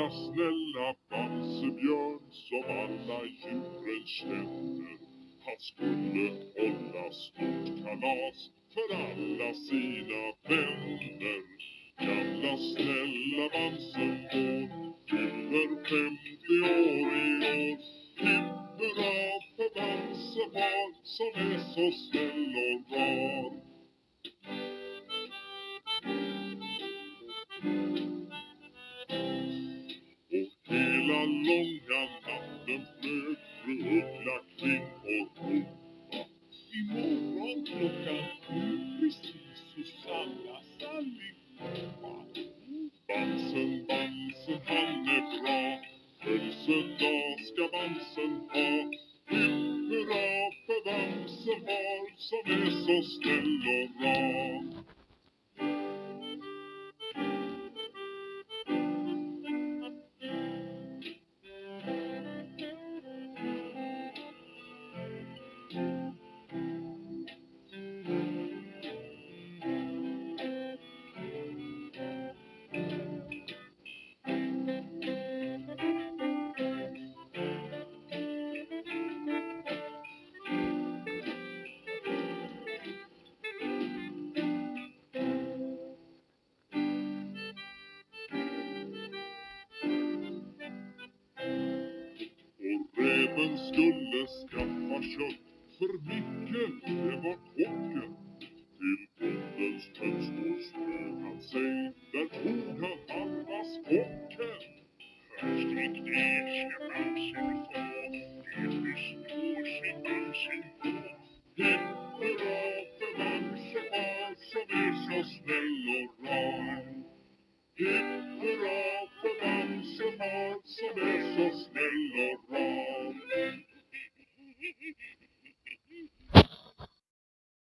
Snälla, snälla Bamsebjörn som alla djuren känner. Han skulle hålla stort kalas för alla sina vänner. Gamla snälla Bamsebjörn fyller 50 år i år. Hipp hurra för Bamsefar som är så snäll och rar. Och hela långa natten flög fru Uggla kring och ropa. Imorgon klockan 7 precis hos alla allihopa. Bamsen, Bamsen, han är bra. Födelsedag ska Bamsen ha. Hipp hurra för Bamsefar som är så snäll och rar. Räven skulle skaffa kött för Micke, det var kocken. Till bondens hönsgårdsfrö han sig, där tog han halva skocken. Förskräck det ska Bamsen få, det förstår sig Bamsen på. Hipp hurra för Bamsefar som är så snäll och rar. Hipp hurra för Bamsefar som är